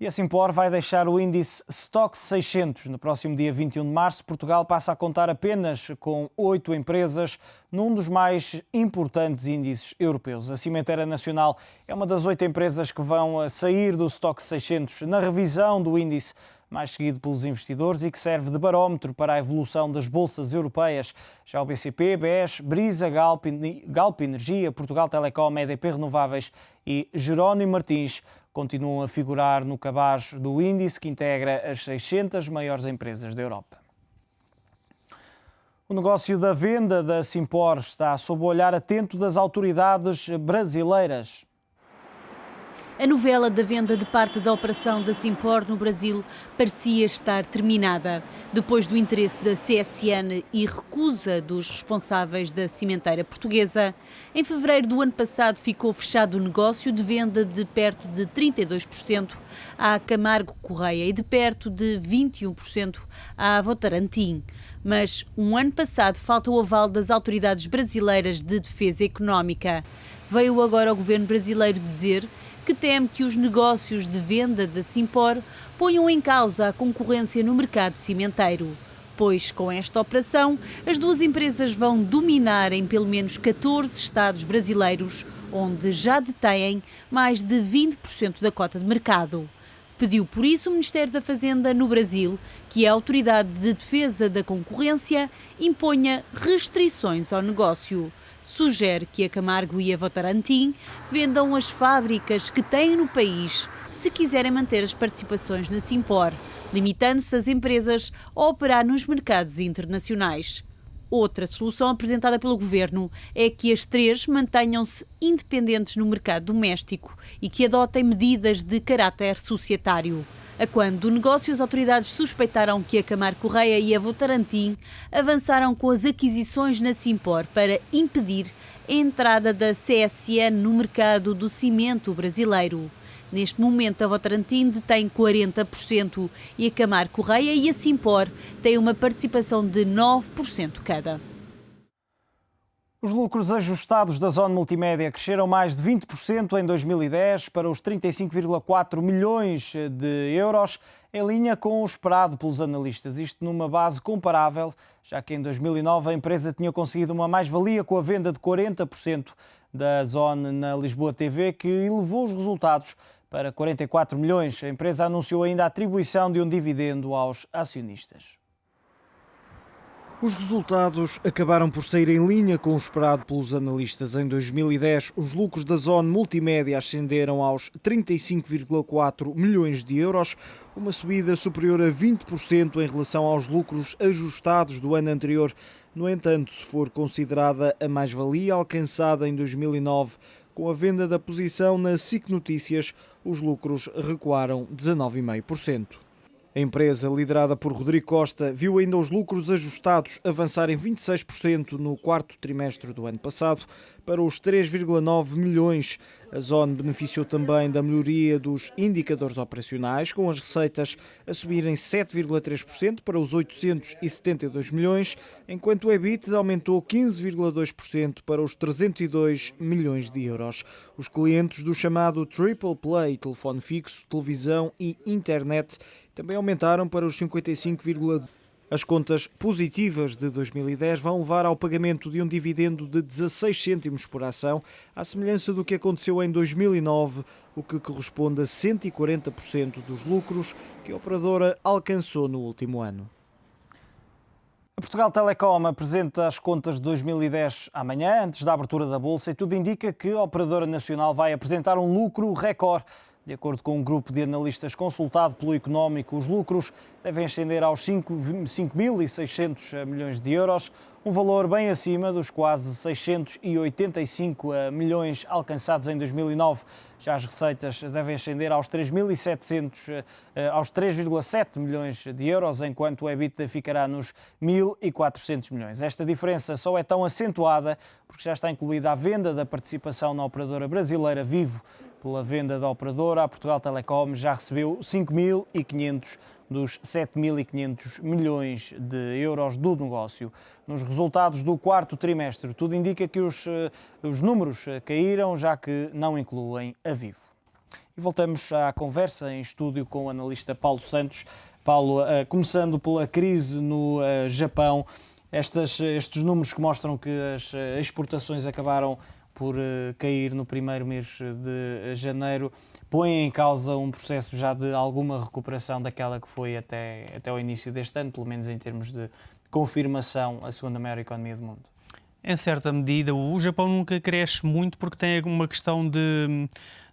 E a Simpor vai deixar o índice Stoxx 600. No próximo dia 21 de março, Portugal passa a contar apenas com 8 empresas num dos mais importantes índices europeus. A Cimenteira Nacional é uma das 8 empresas que vão sair do Stoxx 600 na revisão do índice mais seguido pelos investidores e que serve de barómetro para a evolução das bolsas europeias. Já o BCP, BES, Brisa, Galp Energia, Portugal Telecom, EDP Renováveis e Jerónimo Martins continuam a figurar no cabaz do índice que integra as 600 maiores empresas da Europa. O negócio da venda da Simpor está sob o olhar atento das autoridades brasileiras. A novela da venda de parte da operação da Simpor no Brasil parecia estar terminada. Depois do interesse da CSN e recusa dos responsáveis da cimenteira portuguesa, em fevereiro do ano passado ficou fechado o negócio de venda de perto de 32% à Camargo Correia e de perto de 21% à Votorantim. Mas um ano passado falta o aval das autoridades brasileiras de defesa económica. Veio agora o governo brasileiro dizer que teme que os negócios de venda da Simpor ponham em causa a concorrência no mercado cimenteiro, pois com esta operação as duas empresas vão dominar em pelo menos 14 estados brasileiros, onde já detêm mais de 20% da cota de mercado. Pediu por isso o Ministério da Fazenda no Brasil que a Autoridade de Defesa da Concorrência imponha restrições ao negócio. Sugere que a Camargo e a Votorantim vendam as fábricas que têm no país se quiserem manter as participações na Simpor, limitando-se as empresas a operar nos mercados internacionais. Outra solução apresentada pelo governo é que as três mantenham-se independentes no mercado doméstico e que adotem medidas de caráter societário. A quando do negócio, as autoridades suspeitaram que a Camargo Correia e a Votorantim avançaram com as aquisições na Simpor para impedir a entrada da CSN no mercado do cimento brasileiro. Neste momento, a Votorantim detém 40% e a Camargo Correia e a Simpor têm uma participação de 9% cada. Os lucros ajustados da Zone Multimédia cresceram mais de 20% em 2010 para os 35,4 milhões de euros, em linha com o esperado pelos analistas. Isto numa base comparável, já que em 2009 a empresa tinha conseguido uma mais-valia com a venda de 40% da Zone na Lisboa TV, que elevou os resultados para 44 milhões. A empresa anunciou ainda a atribuição de um dividendo aos acionistas. Os resultados acabaram por sair em linha com o esperado pelos analistas. Em 2010, os lucros da Zone Multimédia ascenderam aos 35,4 milhões de euros, uma subida superior a 20% em relação aos lucros ajustados do ano anterior. No entanto, se for considerada a mais-valia alcançada em 2009, com a venda da posição na SIC Notícias, os lucros recuaram 19,5%. A empresa, liderada por Rodrigo Costa, viu ainda os lucros ajustados avançarem 26% no quarto trimestre do ano passado para os 3,9 milhões. A Zone beneficiou também da melhoria dos indicadores operacionais, com as receitas a subirem 7,3% para os 872 milhões, enquanto o EBIT aumentou 15,2% para os 302 milhões de euros. Os clientes do chamado Triple Play, telefone fixo, televisão e internet, também aumentaram para os 55,2%. As contas positivas de 2010 vão levar ao pagamento de um dividendo de 16 cêntimos por ação, à semelhança do que aconteceu em 2009, o que corresponde a 140% dos lucros que a operadora alcançou no último ano. A Portugal Telecom apresenta as contas de 2010 amanhã, antes da abertura da Bolsa, e tudo indica que a operadora nacional vai apresentar um lucro recorde. De acordo com um grupo de analistas consultado pelo Económico, os lucros devem ascender aos 5.600 milhões de euros, um valor bem acima dos quase 685 milhões alcançados em 2009. Já as receitas devem ascender aos 3,7 milhões de euros, enquanto o EBITDA ficará nos 1.400 milhões. Esta diferença só é tão acentuada porque já está incluída a venda da participação na operadora brasileira Vivo. Pela venda da operadora, a Portugal Telecom já recebeu 5.500 dos 7.500 milhões de euros do negócio. Nos resultados do quarto trimestre, tudo indica que os números caíram, já que não incluem a Vivo. E voltamos à conversa em estúdio com o analista Paulo Santos. Paulo, começando pela crise no Japão, estes números que mostram que as exportações acabaram por cair no primeiro mês de janeiro, põem em causa um processo já de alguma recuperação daquela que foi até ao início deste ano, pelo menos em termos de confirmação, a segunda maior economia do mundo? Em certa medida, o Japão nunca cresce muito porque tem uma questão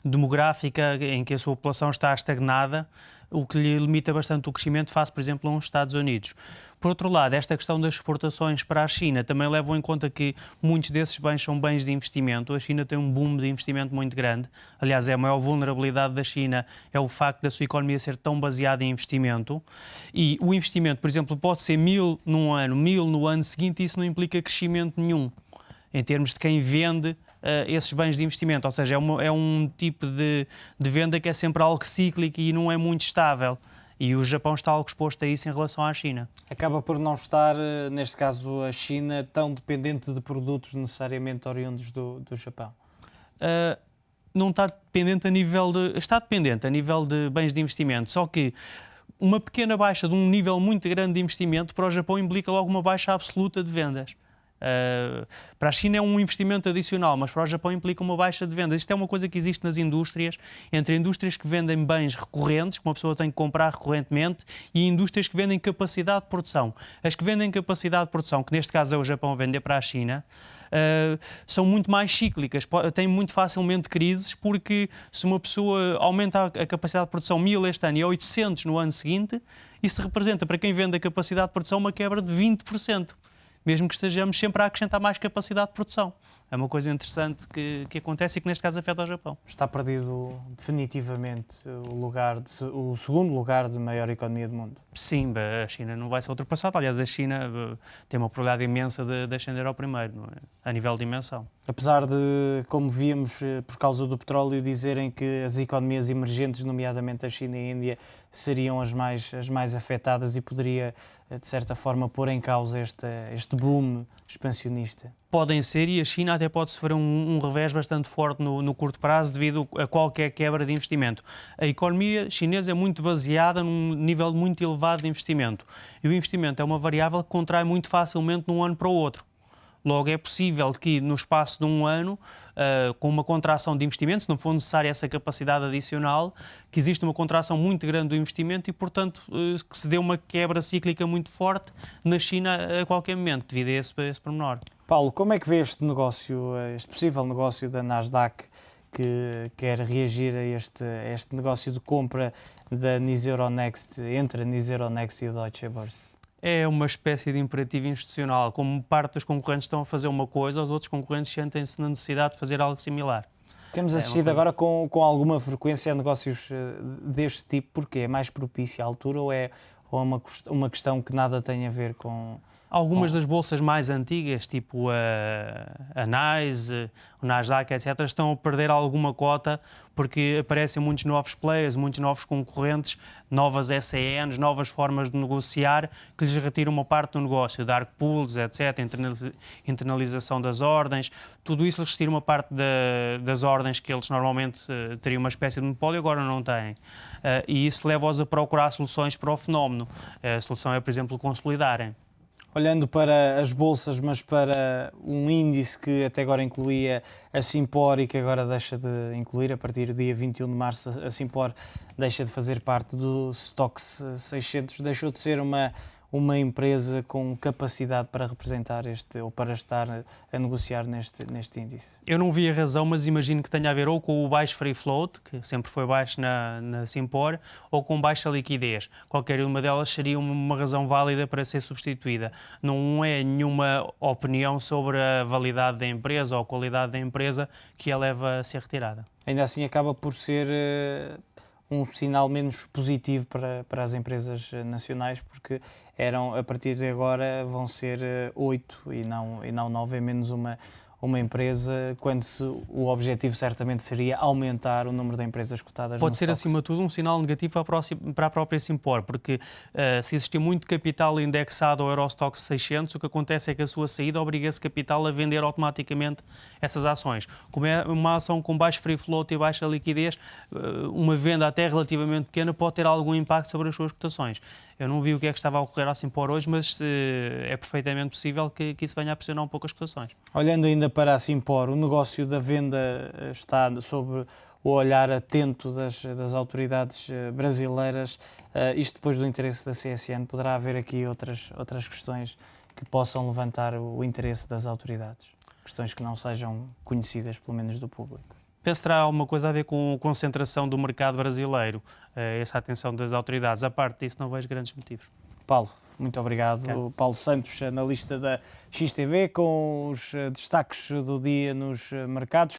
demográfica em que a sua população está estagnada, o que lhe limita bastante o crescimento face, por exemplo, aos Estados Unidos. Por outro lado, esta questão das exportações para a China também levam em conta que muitos desses bens são bens de investimento. A China tem um boom de investimento muito grande. Aliás, a maior vulnerabilidade da China é o facto da sua economia ser tão baseada em investimento. E o investimento, por exemplo, pode ser 1.000 num ano, 1.000 no ano seguinte, e isso não implica crescimento nenhum em termos de quem vende esses bens de investimento, ou seja, é um tipo de venda que é sempre algo cíclico e não é muito estável. E o Japão está algo exposto a isso em relação à China. Acaba por não estar, neste caso, a China tão dependente de produtos necessariamente oriundos do Japão? Não está dependente a nível de... Está dependente a nível de bens de investimento, só que uma pequena baixa de um nível muito grande de investimento para o Japão implica logo uma baixa absoluta de vendas. Para a China é um investimento adicional, mas para o Japão implica uma baixa de vendas. Isto é uma coisa que existe nas indústrias, entre indústrias que vendem bens recorrentes, que uma pessoa tem que comprar recorrentemente, e indústrias que vendem capacidade de produção. As que vendem capacidade de produção, que neste caso é o Japão a vender para a China, são muito mais cíclicas, têm muito facilmente crises, porque se uma pessoa aumenta a capacidade de produção 1.000 este ano e 800 no ano seguinte, isso representa para quem vende a capacidade de produção uma quebra de 20%. Mesmo que estejamos sempre a acrescentar mais capacidade de produção. É uma coisa interessante que acontece e que neste caso afeta o Japão. Está perdido definitivamente o segundo lugar de maior economia do mundo? Sim, a China não vai ser ultrapassada. Aliás, a China tem uma probabilidade imensa de ascender ao primeiro, não é? A nível de dimensão. Apesar de, como víamos, por causa do petróleo, dizerem que as economias emergentes, nomeadamente a China e a Índia, seriam as mais afetadas e poderia, de certa forma, pôr em causa este boom expansionista. Podem ser, e a China até pode sofrer um revés bastante forte no curto prazo devido a qualquer quebra de investimento. A economia chinesa é muito baseada num nível muito elevado de investimento. E o investimento é uma variável que contrai muito facilmente de um ano para o outro. Logo, é possível que no espaço de um ano, com uma contração de investimento, se não for necessária essa capacidade adicional, que existe uma contração muito grande do investimento e, portanto, que se dê uma quebra cíclica muito forte na China a qualquer momento, devido a esse pormenor. Paulo, como é que vê este possível negócio da Nasdaq, que quer reagir a este negócio de compra da NIS Euronext, entre a NIS Euronext e a Deutsche Börse? É uma espécie de imperativo institucional. Como parte dos concorrentes estão a fazer uma coisa, os outros concorrentes sentem-se na necessidade de fazer algo similar. Temos assistido agora com alguma frequência a negócios deste tipo. Porquê? É mais propícia à altura ou é uma questão que nada tem a ver com... Algumas das bolsas mais antigas, tipo a NYSE, o Nasdaq, etc., estão a perder alguma cota porque aparecem muitos novos players, muitos novos concorrentes, novas SENs, novas formas de negociar que lhes retiram uma parte do negócio, dark pools, etc., internalização das ordens, tudo isso lhes retira uma parte das ordens que eles normalmente teriam uma espécie de monopólio, agora não têm. E isso leva-os a procurar soluções para o fenómeno. A solução é, por exemplo, consolidarem. Olhando para as bolsas, mas para um índice que até agora incluía a Simpor e que agora deixa de incluir, a partir do dia 21 de março, a Simpor deixa de fazer parte do Stoxx 600, deixou de ser uma empresa com capacidade para representar ou para estar a negociar neste índice? Eu não vi a razão, mas imagino que tenha a ver ou com o baixo free float, que sempre foi baixo na Simpor, ou com baixa liquidez. Qualquer uma delas seria uma razão válida para ser substituída. Não é nenhuma opinião sobre a validade da empresa ou a qualidade da empresa que a leva a ser retirada. Ainda assim acaba por ser um sinal menos positivo para as empresas nacionais, porque a partir de agora vão ser 8 e não 9, é menos uma empresa, quando o objetivo certamente seria aumentar o número de empresas cotadas Pode no ser, Stoxx? acima de tudo, um sinal negativo para a própria Simpor, porque se existir muito capital indexado ao Eurostoxx 600, o que acontece é que a sua saída obriga esse capital a vender automaticamente essas ações. Como é uma ação com baixo free float e baixa liquidez, uma venda até relativamente pequena pode ter algum impacto sobre as suas cotações. Eu não vi o que é que estava a ocorrer à Simpor hoje, mas é perfeitamente possível que isso venha a pressionar um pouco as cotações. Olhando ainda para a Simpor, o negócio da venda está sob o olhar atento das autoridades brasileiras. Isto depois do interesse da CSN, poderá haver aqui outras questões que possam levantar o interesse das autoridades? Questões que não sejam conhecidas, pelo menos do público. Penso que terá alguma coisa a ver com a concentração do mercado brasileiro, essa atenção das autoridades. A parte disso, não vejo grandes motivos. Paulo, muito obrigado. Okay. Paulo Santos, analista da XTV, com os destaques do dia nos mercados.